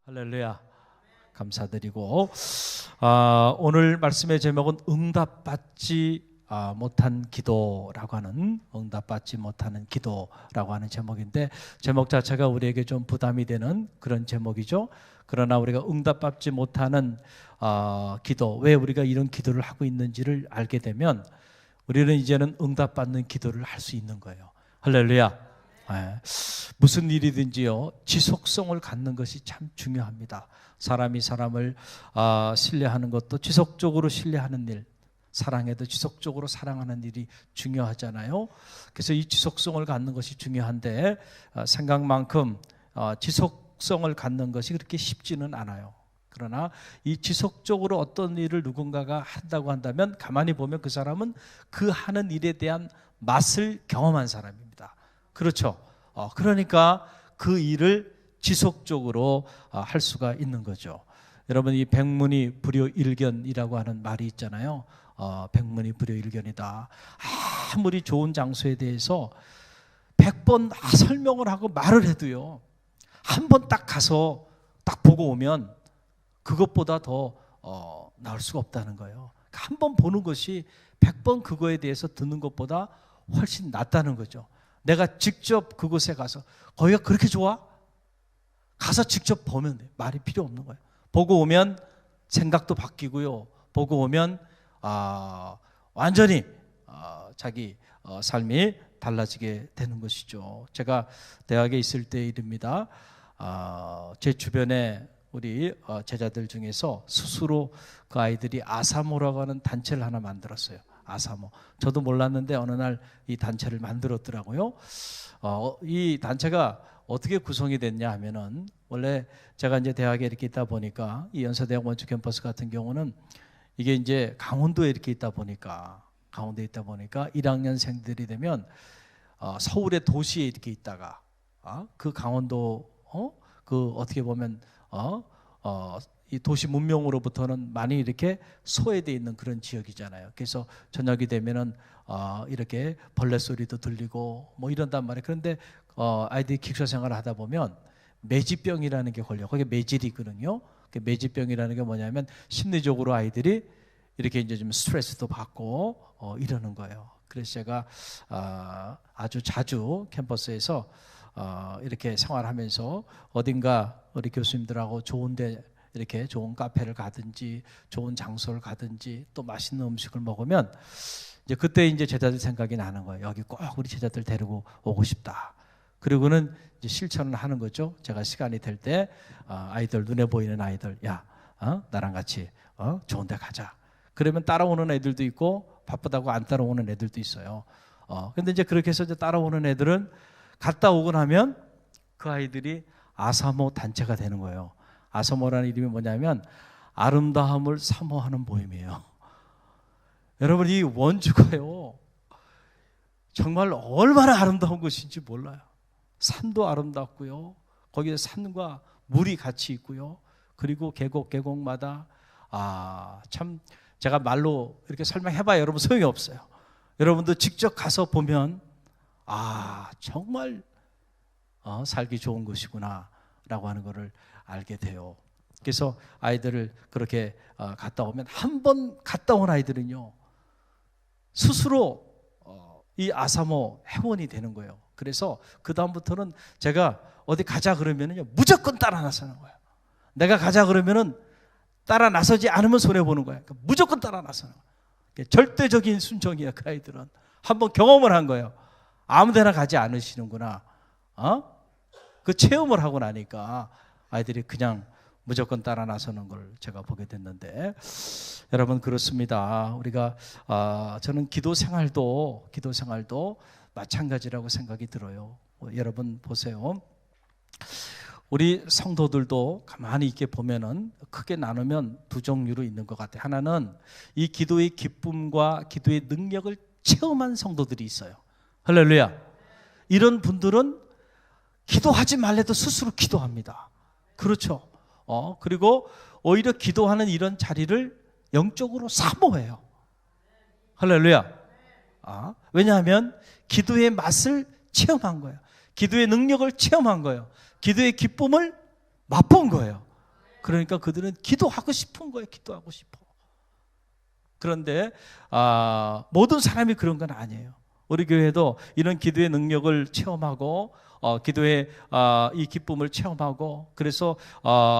할렐루야. 감사드리고 오늘 말씀의 제목은 응답받지 못한 기도라고 하는 응답받지 못하는 기도라고 하는 제목인데 제목 자체가 우리에게 좀 부담이 되는 그런 제목이죠. 그러나 우리가 응답받지 못하는 기도, 왜 우리가 이런 기도를 하고 있는지를 알게 되면 우리는 이제는 응답받는 기도를 할 수 있는 거예요. 할렐루야. 무슨 일이든지요, 지속성을 갖는 것이 참 중요합니다. 사람이 사람을 신뢰하는 것도 지속적으로 신뢰하는 일, 사랑해도 지속적으로 사랑하는 일이 중요하잖아요. 그래서 이 지속성을 갖는 것이 중요한데 생각만큼 지속성을 갖는 것이 그렇게 쉽지는 않아요. 그러나 이 지속적으로 어떤 일을 누군가가 한다고 한다면 가만히 보면 그 사람은 그 하는 일에 대한 맛을 경험한 사람입니다. 그렇죠. 그러니까 그 일을 지속적으로 할 수가 있는 거죠. 여러분, 이 백문이 불여일견이라고 하는 말이 있잖아요. 백문이 불여일견이다. 아무리 좋은 장소에 대해서 100번 설명을 하고 말을 해도요, 한 번 딱 가서 딱 보고 오면 그것보다 더 나을 수가 없다는 거예요. 한 번 보는 것이 100번 그거에 대해서 듣는 것보다 훨씬 낫다는 거죠. 내가 직접 그곳에 가서, 거기가 그렇게 좋아? 가서 직접 보면 돼. 말이 필요 없는 거예요. 보고 오면 생각도 바뀌고요. 보고 오면 완전히 자기 삶이 달라지게 되는 것이죠. 제가 대학에 있을 때 일입니다. 제 주변에 우리 제자들 중에서 스스로 그 아이들이 아사모라고 하는 단체를 하나 만들었어요. 아사모. 저도 몰랐는데 어느 날 이 단체를 만들었더라고요. 이 단체가 어떻게 구성이 됐냐 하면은, 원래 제가 이제 대학에 이렇게 있다 보니까 이 연세대학 원주 캠퍼스 같은 경우는 이게 이제 강원도에 이렇게 있다 보니까 1학년생들이 되면 서울의 도시에 이렇게 있다가 그 강원도 그 어떻게 보면 이 도시 문명으로부터는 많이 이렇게 소외되어 있는 그런 지역이잖아요. 그래서 저녁이 되면은 이렇게 벌레 소리도 들리고 뭐 이런단 말이에요. 그런데 아이들이 기숙사 생활을 하다 보면 매지병이라는 게 걸려. 그게 매질이거든요. 매지병이라는 게 뭐냐면 심리적으로 아이들이 이렇게 이제 좀 스트레스도 받고 이러는 거예요. 그래서 제가 아주 자주 캠퍼스에서 이렇게 생활하면서 어딘가 우리 교수님들하고 좋은데 이렇게 좋은 카페를 가든지 좋은 장소를 가든지 또 맛있는 음식을 먹으면 이제 그때 이제 제자들 생각이 나는 거예요. 여기 꼭 우리 제자들 데리고 오고 싶다. 그리고는 이제 실천을 하는 거죠. 제가 시간이 될 때 아이들, 눈에 보이는 아이들, 야, 나랑 같이 좋은 데 가자. 그러면 따라오는 애들도 있고 바쁘다고 안 따라오는 애들도 있어요. 근데 이제 그렇게 해서 이제 따라오는 애들은 갔다 오고 나면 그 아이들이 아사모 단체가 되는 거예요. 아사모라는 이름이 뭐냐면 아름다움을 사모하는 모임이에요. 여러분, 이 원주가요, 정말 얼마나 아름다운 곳인지 몰라요. 산도 아름답고요, 거기에 산과 물이 같이 있고요, 그리고 계곡마다 참 제가 말로 이렇게 설명해봐야 여러분 소용이 없어요. 여러분도 직접 가서 보면 정말 살기 좋은 곳이구나 라고 하는 것을 알게 돼요. 그래서 아이들을 그렇게 갔다 오면, 한 번 갔다 온 아이들은요 스스로 이 아사모 회원이 되는 거예요. 그래서 그 다음부터는 제가 어디 가자 그러면은요 무조건 따라 나서는 거예요. 내가 가자 그러면은 따라 나서지 않으면 손해 보는 거예요. 그러니까 무조건 따라 나서는 거예요. 절대적인 순종이에요. 그 아이들은 한번 경험을 한 거예요. 아무데나 가지 않으시는구나. 그 체험을 하고 나니까 아이들이 그냥 무조건 따라 나서는 걸 제가 보게 됐는데, 여러분 그렇습니다. 우리가 저는 기도 생활도 마찬가지라고 생각이 들어요. 여러분 보세요. 우리 성도들도 가만히 있게 보면은 크게 나누면 두 종류로 있는 것 같아요. 하나는 이 기도의 기쁨과 기도의 능력을 체험한 성도들이 있어요. 할렐루야. 이런 분들은 기도하지 말래도 스스로 기도합니다. 그렇죠. 그리고 오히려 기도하는 이런 자리를 영적으로 사모해요. 할렐루야. 왜냐하면 기도의 맛을 체험한 거예요. 기도의 능력을 체험한 거예요. 기도의 기쁨을 맛본 거예요. 그러니까 그들은 기도하고 싶은 거예요. 기도하고 싶어. 그런데 모든 사람이 그런 건 아니에요. 우리 교회도 이런 기도의 능력을 체험하고 기도의 이 기쁨을 체험하고 그래서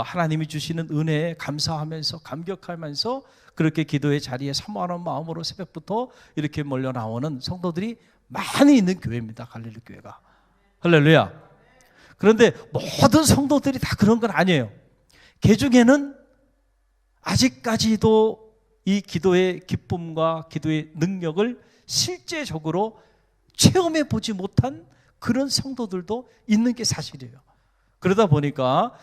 하나님이 주시는 은혜에 감사하면서 감격하면서 그렇게 기도의 자리에 사모하는 마음으로 새벽부터 이렇게 몰려 나오는 성도들이 많이 있는 교회입니다. 갈릴리 교회가. 할렐루야. 그런데 모든 성도들이 다 그런 건 아니에요. 그 중에는 아직까지도 이 기도의 기쁨과 기도의 능력을 실제적으로 체험해 보지 못한 그런 성도들도 있는 게 사실이에요. 그러다 보니까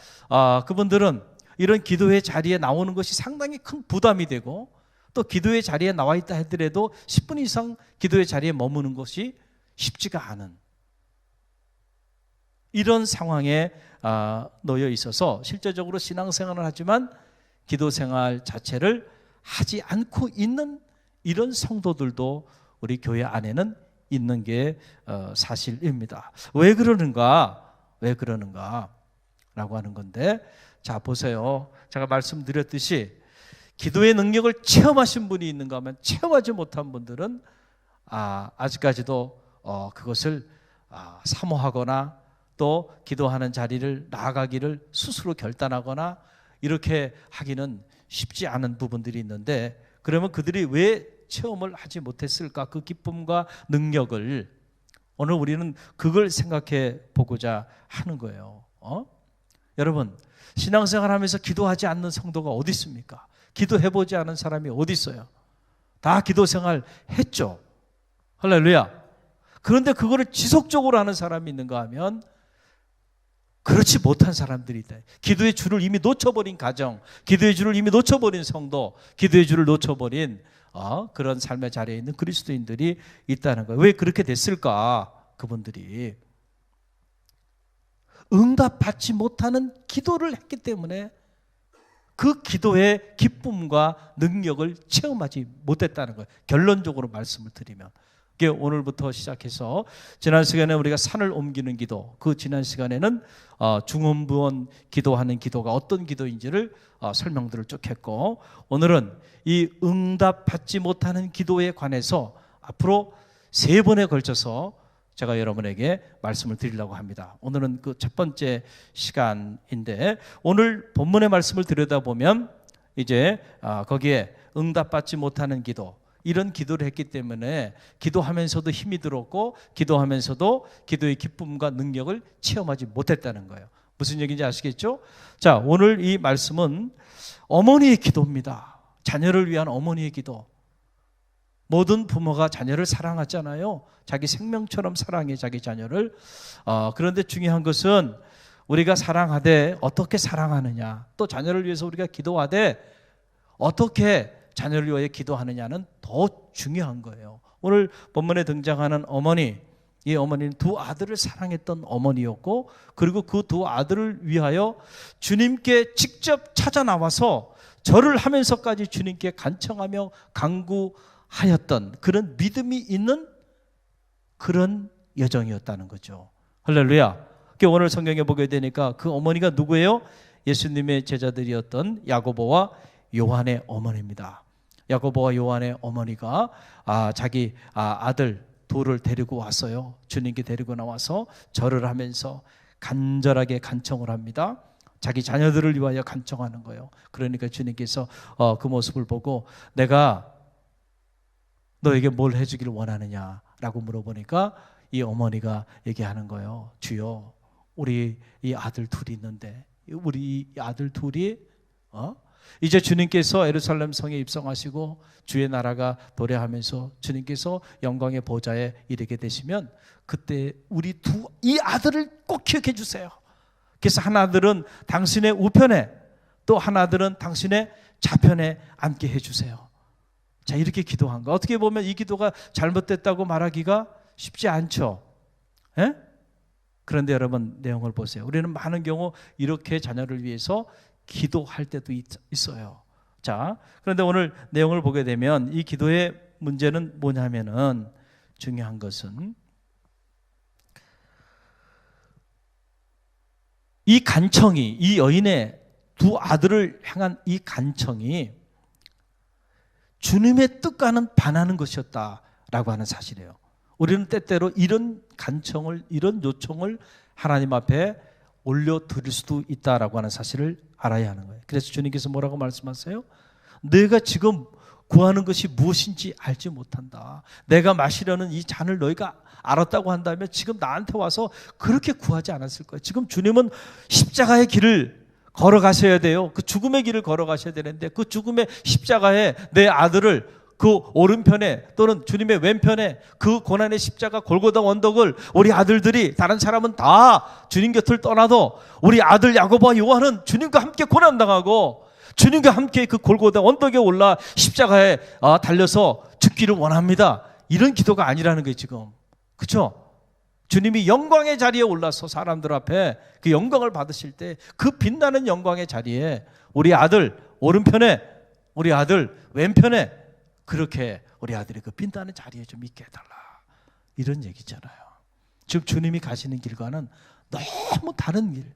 그분들은 이런 기도의 자리에 나오는 것이 상당히 큰 부담이 되고 또 기도의 자리에 나와 있다 하더라도 10분 이상 기도의 자리에 머무는 것이 쉽지가 않은 이런 상황에 놓여 있어서 실제적으로 신앙생활을 하지만 기도생활 자체를 하지 않고 있는 이런 성도들도 우리 교회 안에는 있는 게 사실입니다. 왜 그러는가? 왜 그러는가? 라고 하는 건데, 자 보세요. 제가 말씀드렸듯이 기도의 능력을 체험하신 분이 있는가 하면 체험하지 못한 분들은 아직까지도 그것을 사모하거나 또 기도하는 자리를 나아가기를 스스로 결단하거나 이렇게 하기는 쉽지 않은 부분들이 있는데, 그러면 그들이 왜 체험을 하지 못했을까? 그 기쁨과 능력을 오늘 우리는 그걸 생각해 보고자 하는 거예요. 여러분, 신앙생활 하면서 기도하지 않는 성도가 어디 있습니까? 기도해보지 않은 사람이 어디 있어요? 다 기도생활 했죠. 할렐루야. 그런데 그거를 지속적으로 하는 사람이 있는가 하면 그렇지 못한 사람들이 있다. 기도의 줄을 이미 놓쳐버린 가정, 기도의 줄을 이미 놓쳐버린 성도, 기도의 줄을 놓쳐버린 그런 삶의 자리에 있는 그리스도인들이 있다는 거예요. 왜 그렇게 됐을까? 그분들이 응답받지 못하는 기도를 했기 때문에 그 기도의 기쁨과 능력을 체험하지 못했다는 거예요. 결론적으로 말씀을 드리면. 오늘부터 시작해서 지난 시간에 우리가 산을 옮기는 기도, 그 지난 시간에는 중언부언 기도하는 기도가 어떤 기도인지를 설명들을 쭉 했고, 오늘은 이 응답받지 못하는 기도에 관해서 앞으로 3번에 걸쳐서 제가 여러분에게 말씀을 드리려고 합니다. 오늘은 그 첫 번째 시간인데, 오늘 본문의 말씀을 들여다보면 이제 거기에 응답받지 못하는 기도, 이런 기도를 했기 때문에 기도하면서도 힘이 들었고 기도하면서도 기도의 기쁨과 능력을 체험하지 못했다는 거예요. 무슨 얘기인지 아시겠죠? 자, 오늘 이 말씀은 어머니의 기도입니다. 자녀를 위한 어머니의 기도. 모든 부모가 자녀를 사랑하잖아요. 자기 생명처럼 사랑해 자기 자녀를. 그런데 중요한 것은 우리가 사랑하되 어떻게 사랑하느냐, 또 자녀를 위해서 우리가 기도하되 어떻게 자녀를 위해 기도하느냐는 더 중요한 거예요. 오늘 본문에 등장하는 어머니, 이 어머니는 2 아들을 사랑했던 어머니였고, 그리고 그 2 아들을 위하여 주님께 직접 찾아 나와서 절을 하면서까지 주님께 간청하며 간구하였던 그런 믿음이 있는 그런 여정이었다는 거죠. 할렐루야. 오늘 성경에 보게 되니까 그 어머니가 누구예요? 예수님의 제자들이었던 야고보와 요한의 어머니입니다. 야고보와 요한의 어머니가 자기 아들 2를 데리고 왔어요. 주님께 데리고 나와서 절을 하면서 간절하게 간청을 합니다. 자기 자녀들을 위하여 간청하는 거예요. 그러니까 주님께서 그 모습을 보고 내가 너에게 뭘 해주기를 원하느냐라고 물어보니까 이 어머니가 얘기하는 거예요. 주여, 우리 이 아들 2이 있는데 우리 이 아들 2이 이제 주님께서 예루살렘 성에 입성하시고 주의 나라가 도래하면서 주님께서 영광의 보좌에 이르게 되시면 그때 우리 이 아들을 꼭 기억해 주세요. 그래서 한 아들은 당신의 우편에, 또 한 아들은 당신의 좌편에 앉게 해주세요. 자, 이렇게 기도한 거. 어떻게 보면 이 기도가 잘못됐다고 말하기가 쉽지 않죠. 에? 그런데 여러분 내용을 보세요. 우리는 많은 경우 이렇게 자녀를 위해서 기도할 때도 있어요. 자, 그런데 오늘 내용을 보게 되면 이 기도의 문제는 뭐냐면은, 중요한 것은 이 간청이, 이 여인의 두 아들을 향한 이 간청이 주님의 뜻과는 반하는 것이었다라고 하는 사실이에요. 우리는 때때로 이런 간청을, 이런 요청을 하나님 앞에 올려드릴 수도 있다라고 하는 사실을 알아야 하는 거예요. 그래서 주님께서 뭐라고 말씀하세요? 내가 지금 구하는 것이 무엇인지 알지 못한다. 내가 마시려는 이 잔을 너희가 알았다고 한다면 지금 나한테 와서 그렇게 구하지 않았을 거예요. 지금 주님은 십자가의 길을 걸어가셔야 돼요. 그 죽음의 길을 걸어가셔야 되는데 그 죽음의 십자가에 내 아들을 그 오른편에 또는 주님의 왼편에 그 고난의 십자가 골고다 언덕을 우리 아들들이, 다른 사람은 다 주님 곁을 떠나도 우리 아들 야고보와 요한은 주님과 함께 고난당하고 주님과 함께 그 골고다 언덕에 올라 십자가에 달려서 죽기를 원합니다. 이런 기도가 아니라는 거예요 지금. 그렇죠? 주님이 영광의 자리에 올라서 사람들 앞에 그 영광을 받으실 때 그 빛나는 영광의 자리에 우리 아들 오른편에, 우리 아들 왼편에, 그렇게 우리 아들이 그 빛나는 자리에 좀 있게 해달라, 이런 얘기잖아요. 즉 주님이 가시는 길과는 너무 다른 길.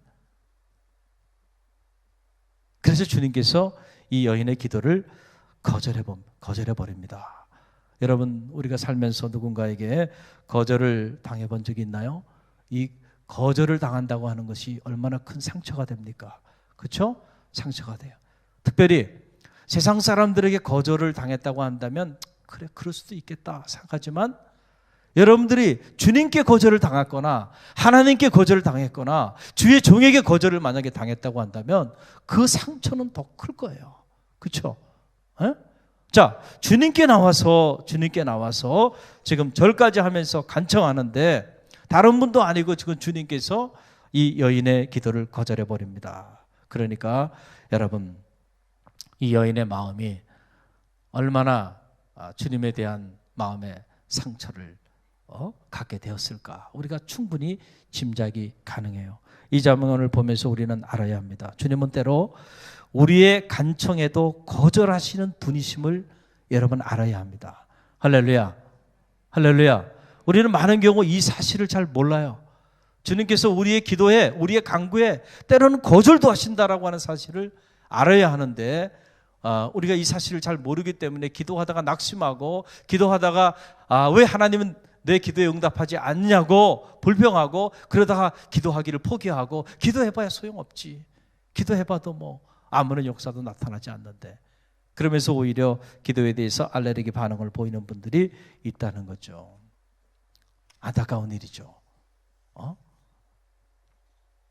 그래서 주님께서 이 여인의 기도를 거절해버립니다. 여러분, 우리가 살면서 누군가에게 거절을 당해본 적이 있나요? 이 거절을 당한다고 하는 것이 얼마나 큰 상처가 됩니까? 그렇죠? 상처가 돼요. 특별히 세상 사람들에게 거절을 당했다고 한다면 그래, 그럴 수도 있겠다 생각하지만, 여러분들이 주님께 거절을 당했거나 하나님께 거절을 당했거나 주의 종에게 거절을 만약에 당했다고 한다면 그 상처는 더 클 거예요. 그렇죠? 자, 주님께 나와서 지금 절까지 하면서 간청하는데 다른 분도 아니고 지금 주님께서 이 여인의 기도를 거절해 버립니다. 그러니까 여러분, 이 여인의 마음이 얼마나 주님에 대한 마음의 상처를 갖게 되었을까, 우리가 충분히 짐작이 가능해요. 이 장면을 보면서 우리는 알아야 합니다. 주님은 때로 우리의 간청에도 거절하시는 분이심을 여러분 알아야 합니다. 할렐루야, 할렐루야. 우리는 많은 경우 이 사실을 잘 몰라요. 주님께서 우리의 기도에, 우리의 간구에 때로는 거절도 하신다라고 하는 사실을 알아야 하는데, 우리가 이 사실을 잘 모르기 때문에 기도하다가 낙심하고, 기도하다가 왜 하나님은 내 기도에 응답하지 않냐고 불평하고, 그러다가 기도하기를 포기하고, 기도해봐야 소용없지, 기도해봐도 뭐 아무런 역사도 나타나지 않는데, 그러면서 오히려 기도에 대해서 알레르기 반응을 보이는 분들이 있다는 거죠. 안타까운 일이죠.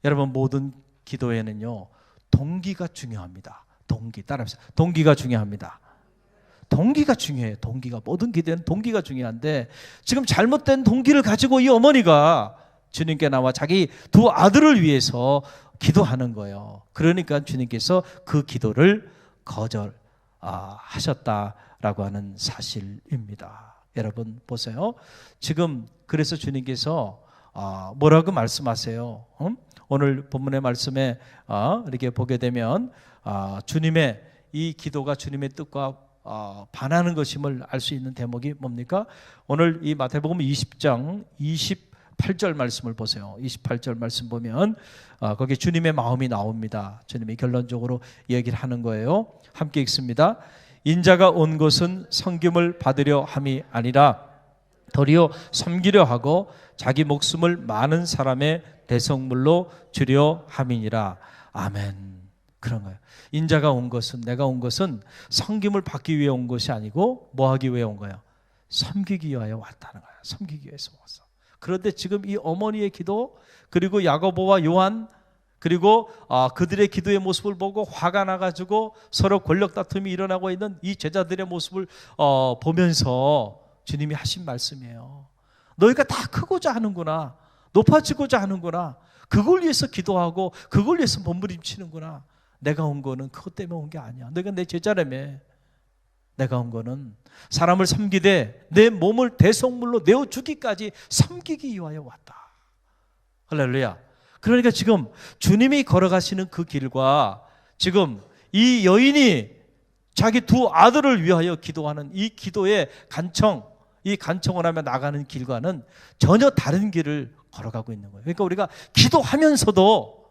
여러분, 모든 기도에는요 동기가 중요합니다. 동기, 따라합시다. 동기가 중요합니다. 동기가 중요해요. 동기가, 모든 기도에는 동기가 중요한데, 지금 잘못된 동기를 가지고 이 어머니가 주님께 나와 자기 두 아들을 위해서 기도하는 거예요. 그러니까 주님께서 그 기도를 거절하셨다라고 하는 사실입니다. 여러분 보세요. 지금 그래서 주님께서 뭐라고 말씀하세요? 오늘 본문의 말씀에 이렇게 보게 되면 주님의 이 기도가 주님의 뜻과 반하는 것임을 알 수 있는 대목이 뭡니까? 오늘 이 마태복음 20장 28절 말씀을 보세요. 28절 말씀 보면 거기 주님의 마음이 나옵니다. 주님이 결론적으로 얘기를 하는 거예요. 함께 읽습니다. 인자가 온 것은 섬김을 받으려 함이 아니라 도리어 섬기려 하고 자기 목숨을 많은 사람의 대성물로 주려 함이니라. 아멘. 그런 거예요. 인자가 온 것은, 내가 온 것은 섬김을 받기 위해 온 것이 아니고 뭐 하기 위해 온 거예요? 섬기기 위하여 왔다는 거예요. 섬기기 위해서 왔어. 그런데 지금 이 어머니의 기도, 그리고 야고보와 요한, 그리고 그들의 기도의 모습을 보고 화가 나가지고 서로 권력 다툼이 일어나고 있는 이 제자들의 모습을 보면서 주님이 하신 말씀이에요. 너희가 다 크고자 하는구나, 높아지고자 하는구나, 그걸 위해서 기도하고 그걸 위해서 몸부림치는구나. 내가 온 거는 그것 때문에 온 게 아니야. 너희가 내 제자라며. 내가 온 거는 사람을 섬기되 내 몸을 대속물로 내어 주기까지 섬기기 위하여 왔다. 할렐루야. 그러니까 지금 주님이 걸어가시는 그 길과 지금 이 여인이 자기 두 아들을 위하여 기도하는 이 기도의 간청, 이 간청을 하며 나가는 길과는 전혀 다른 길을 걸어가고 있는 거예요. 그러니까 우리가 기도하면서도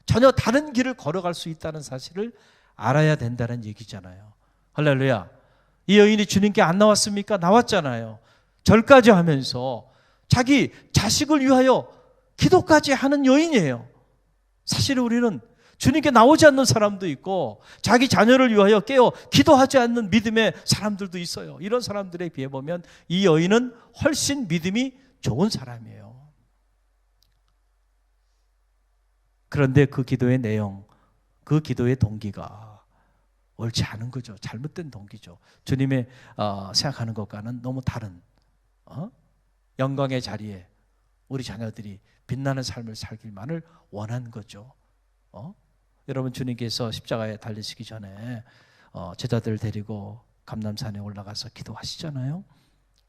전혀 다른 길을 걸어갈 수 있다는 사실을 알아야 된다는 얘기잖아요. 할렐루야. 이 여인이 주님께 안 나왔습니까? 나왔잖아요. 절까지 하면서 자기 자식을 위하여 기도까지 하는 여인이에요. 사실 우리는 주님께 나오지 않는 사람도 있고 자기 자녀를 위하여 깨어 기도하지 않는 믿음의 사람들도 있어요. 이런 사람들에 비해 보면 이 여인은 훨씬 믿음이 좋은 사람이에요. 그런데 그 기도의 내용, 그 기도의 동기가 옳지 않은 거죠. 잘못된 동기죠. 주님의 생각하는 것과는 너무 다른 영광의 자리에 우리 자녀들이 빛나는 삶을 살기만을 원한 거죠. 여러분, 주님께서 십자가에 달리시기 전에 제자들 데리고 감람산에 올라가서 기도하시잖아요.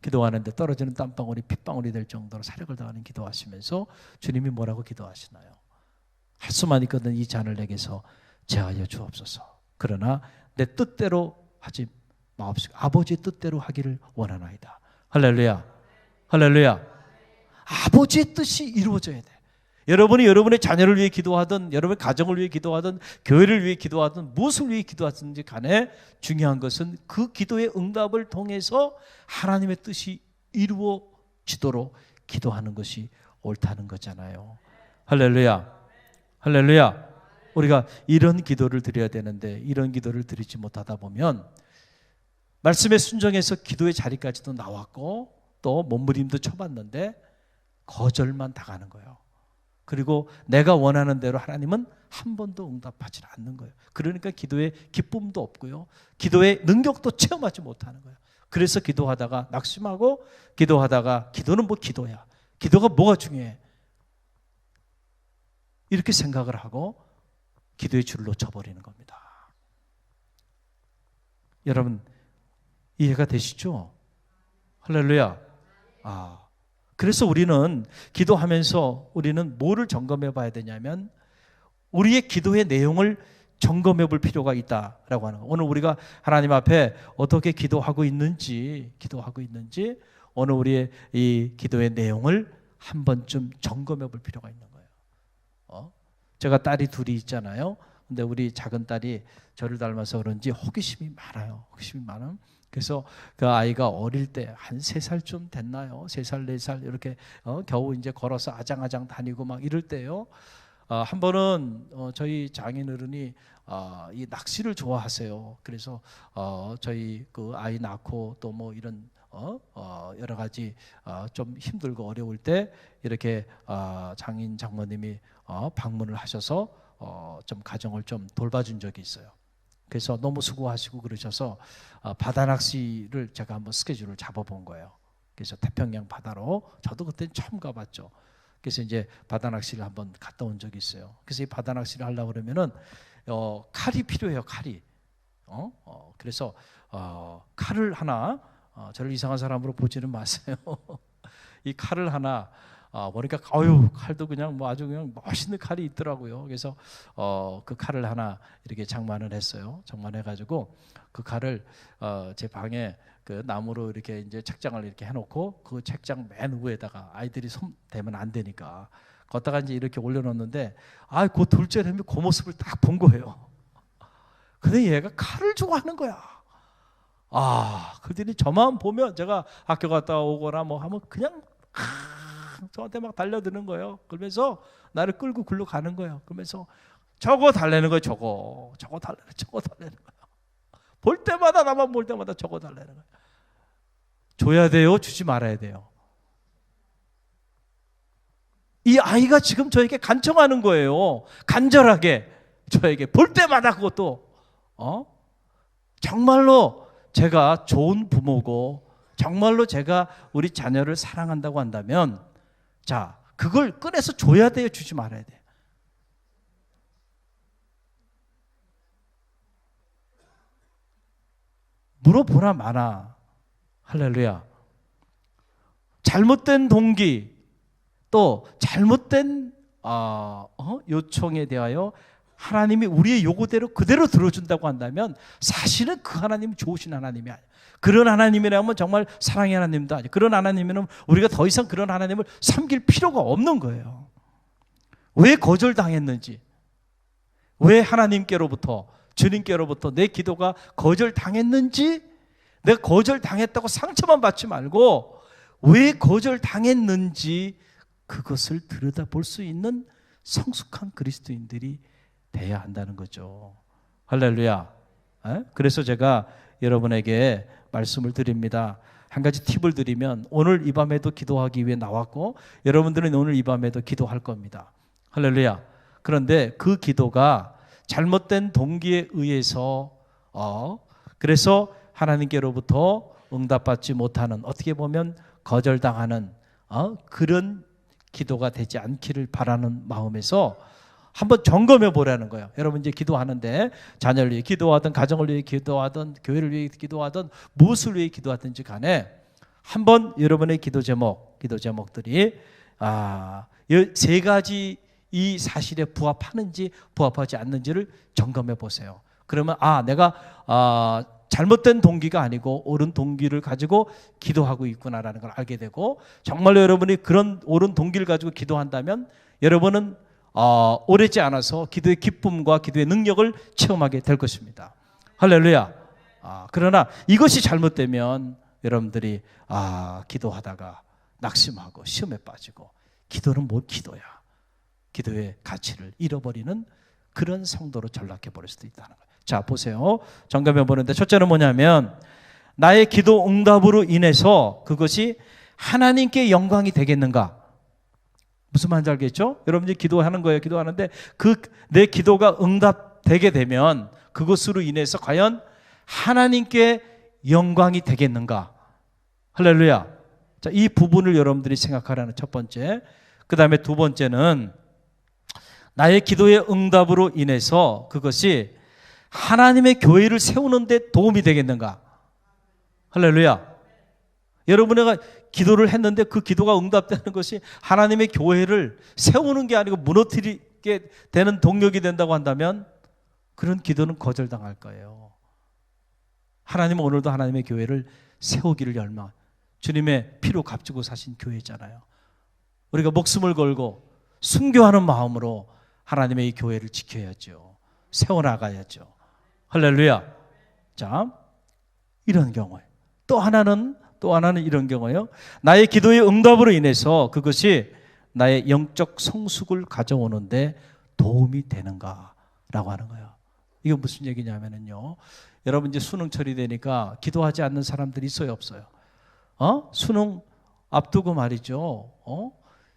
기도하는데 떨어지는 땀방울이 핏방울이 될 정도로 사력을 다하는 기도하시면서 주님이 뭐라고 기도하시나요? 할 수만 있거든 이 잔을 내게서 제하여 주옵소서. 그러나 내 뜻대로 하지 마옵시고 아버지의 뜻대로 하기를 원하나이다. 할렐루야. 할렐루야. 아버지의 뜻이 이루어져야 돼. 여러분이 여러분의 자녀를 위해 기도하든 여러분의 가정을 위해 기도하든 교회를 위해 기도하든 무엇을 위해 기도하든지 간에 중요한 것은 그 기도의 응답을 통해서 하나님의 뜻이 이루어지도록 기도하는 것이 옳다는 거잖아요. 할렐루야. 할렐루야. 우리가 이런 기도를 드려야 되는데 이런 기도를 드리지 못하다 보면 말씀에 순종해서 기도의 자리까지도 나왔고 또 몸부림도 쳐봤는데 거절만 당하는 거예요. 그리고 내가 원하는 대로 하나님은 한 번도 응답하지 않는 거예요. 그러니까 기도에 기쁨도 없고요. 기도의 능력도 체험하지 못하는 거예요. 그래서 기도하다가 낙심하고 기도하다가 기도는 뭐 기도야. 기도가 뭐가 중요해. 이렇게 생각을 하고 기도의 줄을 놓쳐버리는 겁니다. 여러분 이해가 되시죠? 할렐루야. 그래서 우리는 기도하면서 우리는 뭐를 점검해 봐야 되냐면 우리의 기도의 내용을 점검해 볼 필요가 있다라고 하는 거예요. 오늘 우리가 하나님 앞에 어떻게 기도하고 있는지 오늘 우리의 이 기도의 내용을 한 번쯤 점검해 볼 필요가 있는 거예요. 제가 딸이 둘이 있잖아요. 근데 우리 작은 딸이 저를 닮아서 그런지 호기심이 많아요. 호기심이 많아요. 그래서 그 아이가 어릴 때 한 3살쯤 됐나요? 3살, 4살 이렇게 겨우 이제 걸어서 아장아장 다니고 막 이럴 때요. 한 번은 저희 장인어른이 이 낚시를 좋아하세요. 그래서 저희 그 아이 낳고 또 뭐 이런 여러 가지 좀 힘들고 어려울 때 이렇게 장인 장모님이 방문을 하셔서 좀 가정을 좀 돌봐준 적이 있어요. 그래서 너무 수고하시고 그러셔서 바다 낚시를 제가 한번 스케줄을 잡아본 거예요. 그래서 태평양 바다로 저도 그때 처음 가봤죠. 그래서 이제 바다 낚시를 한번 갔다 온 적이 있어요. 그래서 이 바다 낚시를 하려고 그러면은 칼이 필요해요. 칼이. 그래서 칼을 하나 저를 이상한 사람으로 보지는 마세요. 이 칼을 하나 보니까 칼도 그냥 뭐 아주 그냥 멋있는 칼이 있더라고요. 그래서 그 칼을 하나 이렇게 장만을 했어요. 장만해가지고 그 칼을 제 방에 그 나무로 이렇게 이제 책장을 이렇게 해놓고 그 책장 맨 위에다가 아이들이 손 대면 안 되니까 걷다가 이제 이렇게 올려놓는데 그 둘째 놈이 그 모습을 딱 본 거예요. 근데 얘가 칼을 좋아하는 거야. 그들이 저만 보면 제가 학교 갔다 오거나 뭐 하면 그냥 저한테 막 달려드는 거예요. 그러면서 나를 끌고 글로 가는 거예요. 그러면서 저거 달래는 거예요. 저거 달래는 거예요. 볼 때마다 나만 볼 때마다 저거 달래는 거예요. 줘야 돼요? 주지 말아야 돼요? 이 아이가 지금 저에게 간청하는 거예요. 간절하게 저에게 볼 때마다 그것도 정말로 제가 좋은 부모고 정말로 제가 우리 자녀를 사랑한다고 한다면 자, 그걸 꺼내서 줘야 돼요? 주지 말아야 돼요? 물어보나 마나. 할렐루야. 잘못된 동기 또 잘못된 요청에 대하여 하나님이 우리의 요구대로 그대로 들어준다고 한다면 사실은 그 하나님이 좋으신 하나님이 아니에요. 그런 하나님이라면 정말 사랑의 하나님도 아니에요. 그런 하나님이면 우리가 더 이상 그런 하나님을 섬길 필요가 없는 거예요. 왜 거절당했는지 왜 하나님께로부터, 주님께로부터 내 기도가 거절당했는지, 내가 거절당했다고 상처만 받지 말고 왜 거절당했는지 그것을 들여다볼 수 있는 성숙한 그리스도인들이 돼야 한다는 거죠. 할렐루야. 그래서 제가 여러분에게 말씀을 드립니다. 한 가지 팁을 드리면, 오늘 이 밤에도 기도하기 위해 나왔고 여러분들은 오늘 이 밤에도 기도할 겁니다. 할렐루야. 그런데 그 기도가 잘못된 동기에 의해서 그래서 하나님께로부터 응답받지 못하는, 어떻게 보면 거절당하는 그런 기도가 되지 않기를 바라는 마음에서 한번 점검해 보라는 거예요. 여러분 이제 기도하는데 자녀를 위해 기도하든, 가정을 위해 기도하든, 교회를 위해 기도하든, 무엇을 위해 기도하든지 간에 한번 여러분의 기도 제목들이 세 가지 이 사실에 부합하는지 부합하지 않는지를 점검해 보세요. 그러면 내가 잘못된 동기가 아니고 옳은 동기를 가지고 기도하고 있구나라는 걸 알게 되고, 정말로 여러분이 그런 옳은 동기를 가지고 기도한다면 여러분은 오래지 않아서 기도의 기쁨과 기도의 능력을 체험하게 될 것입니다. 할렐루야. 그러나 이것이 잘못되면 여러분들이 기도하다가 낙심하고 시험에 빠지고, 기도는 뭘 기도야, 기도의 가치를 잃어버리는 그런 성도로 전락해 버릴 수도 있다는 거예요. 자, 보세요. 점검해 보는데 첫째는 뭐냐면, 나의 기도 응답으로 인해서 그것이 하나님께 영광이 되겠는가? 무슨 말인지 알겠죠? 여러분들이 기도하는 거예요. 기도하는데 내 기도가 응답되게 되면 그것으로 인해서 과연 하나님께 영광이 되겠는가? 할렐루야. 자, 이 부분을 여러분들이 생각하라는 첫 번째. 그 다음에 두 번째는, 나의 기도의 응답으로 인해서 그것이 하나님의 교회를 세우는 데 도움이 되겠는가? 할렐루야. 여러분이 기도를 했는데 그 기도가 응답되는 것이 하나님의 교회를 세우는 게 아니고 무너뜨리게 되는 동력이 된다고 한다면 그런 기도는 거절당할 거예요. 하나님은 오늘도 하나님의 교회를 세우기를 열망, 주님의 피로 값주고 사신 교회잖아요. 우리가 목숨을 걸고 순교하는 마음으로 하나님의 이 교회를 지켜야죠. 세워나가야죠. 할렐루야. 자, 이런 경우에 또 하나는 이런 경우예요. 나의 기도의 응답으로 인해서 그것이 나의 영적 성숙을 가져오는데 도움이 되는가라고 하는 거예요. 이게 무슨 얘기냐면요, 여러분 이제 수능 처리되니까 기도하지 않는 사람들이 있어요, 없어요? 수능 앞두고 말이죠.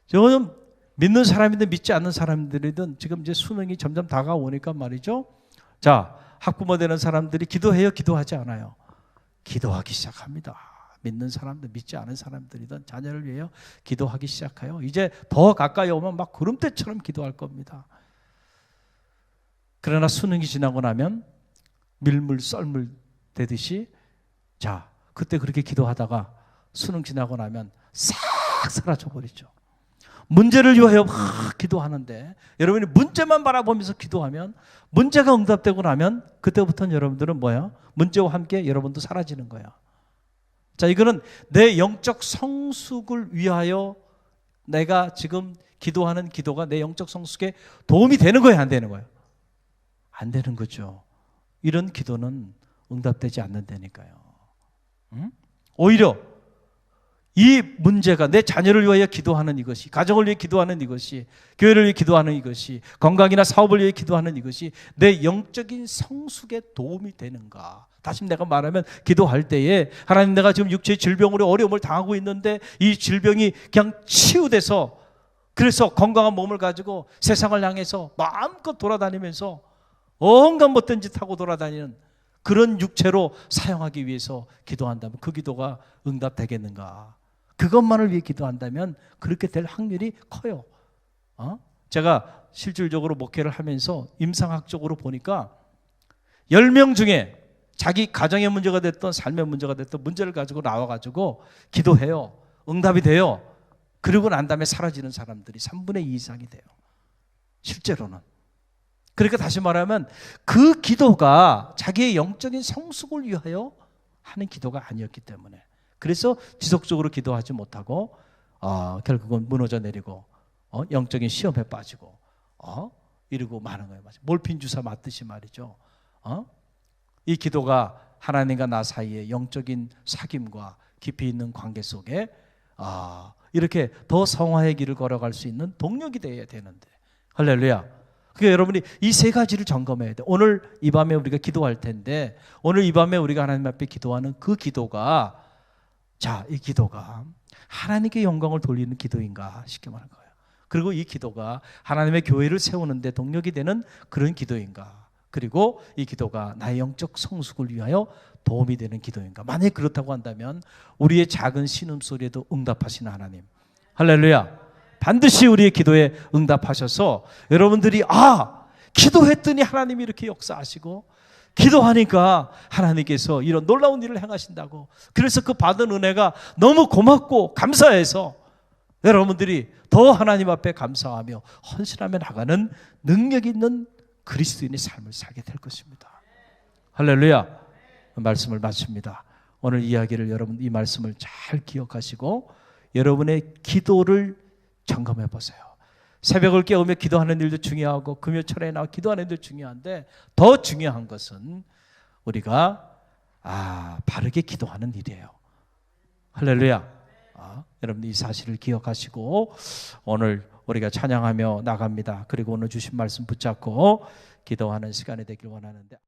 저는 믿는 사람이든 믿지 않는 사람들이든 지금 이제 수능이 점점 다가오니까 말이죠. 자, 학부모 되는 사람들이 기도해요, 기도하지 않아요? 기도하기 시작합니다. 믿는 사람들, 믿지 않은 사람들이든 자녀를 위하여 기도하기 시작해요. 이제 더 가까이 오면 막 구름대처럼 기도할 겁니다. 그러나 수능이 지나고 나면 밀물 썰물 되듯이, 자, 그때 그렇게 기도하다가 수능 지나고 나면 싹 사라져 버리죠. 문제를 위하여 막 기도하는데 여러분이 문제만 바라보면서 기도하면, 문제가 응답되고 나면 그때부터는 여러분들은 뭐야? 문제와 함께 여러분도 사라지는 거야. 자, 이거는 내 영적 성숙을 위하여 내가 지금 기도하는 기도가 내 영적 성숙에 도움이 되는 거예요, 안 되는 거예요? 안 되는 거죠. 이런 기도는 응답되지 않는다니까요. 오히려 이 문제가, 내 자녀를 위하여 기도하는 이것이, 가정을 위해 기도하는 이것이, 교회를 위해 기도하는 이것이, 건강이나 사업을 위해 기도하는 이것이 내 영적인 성숙에 도움이 되는가? 다시 내가 말하면, 기도할 때에 하나님, 내가 지금 육체의 질병으로 어려움을 당하고 있는데 이 질병이 그냥 치유돼서, 그래서 건강한 몸을 가지고 세상을 향해서 마음껏 돌아다니면서 온갖 못된 짓 하고 돌아다니는 그런 육체로 사용하기 위해서 기도한다면 그 기도가 응답되겠는가? 그것만을 위해 기도한다면 그렇게 될 확률이 커요. 제가 실질적으로 목회를 하면서 임상학적으로 보니까 10명 중에 자기 가정의 문제가 됐던 삶의 문제가 됐던 문제를 가지고 나와가지고 기도해요. 응답이 돼요. 그러고 난 다음에 사라지는 사람들이 3분의 2 이상이 돼요. 실제로는. 그러니까 다시 말하면 그 기도가 자기의 영적인 성숙을 위하여 하는 기도가 아니었기 때문에, 그래서 지속적으로 기도하지 못하고 결국은 무너져 내리고 영적인 시험에 빠지고 이러고 마는 거예요. 몰핀 주사 맞듯이 말이죠. 이 기도가 하나님과 나 사이의 영적인 사귐과 깊이 있는 관계 속에 이렇게 더 성화의 길을 걸어갈 수 있는 동력이 되어야 되는데, 할렐루야. 그러니까 여러분이 이 세 가지를 점검해야 돼. 오늘 이 밤에 우리가 기도할 텐데, 오늘 이 밤에 우리가 하나님 앞에 기도하는 그 기도가, 이 기도가 하나님께 영광을 돌리는 기도인가, 쉽게 말하는 거예요. 그리고 이 기도가 하나님의 교회를 세우는 데 동력이 되는 그런 기도인가, 그리고 이 기도가 나의 영적 성숙을 위하여 도움이 되는 기도인가. 만약에 그렇다고 한다면 우리의 작은 신음소리에도 응답하시는 하나님, 할렐루야, 반드시 우리의 기도에 응답하셔서 여러분들이 기도했더니 하나님이 이렇게 역사하시고, 기도하니까 하나님께서 이런 놀라운 일을 행하신다고, 그래서 그 받은 은혜가 너무 고맙고 감사해서 여러분들이 더 하나님 앞에 감사하며 헌신하며 나가는 능력 있는 그리스도인의 삶을 살게 될 것입니다. 할렐루야. 말씀을 마칩니다. 오늘 이야기를 여러분, 이 말씀을 잘 기억하시고 여러분의 기도를 점검해 보세요. 새벽을 깨우며 기도하는 일도 중요하고 금요철에 나와 기도하는 일도 중요한데, 더 중요한 것은 우리가 바르게 기도하는 일이에요. 할렐루야. 여러분 이 사실을 기억하시고 오늘 우리가 찬양하며 나갑니다. 그리고 오늘 주신 말씀 붙잡고 기도하는 시간이 되길 원하는데,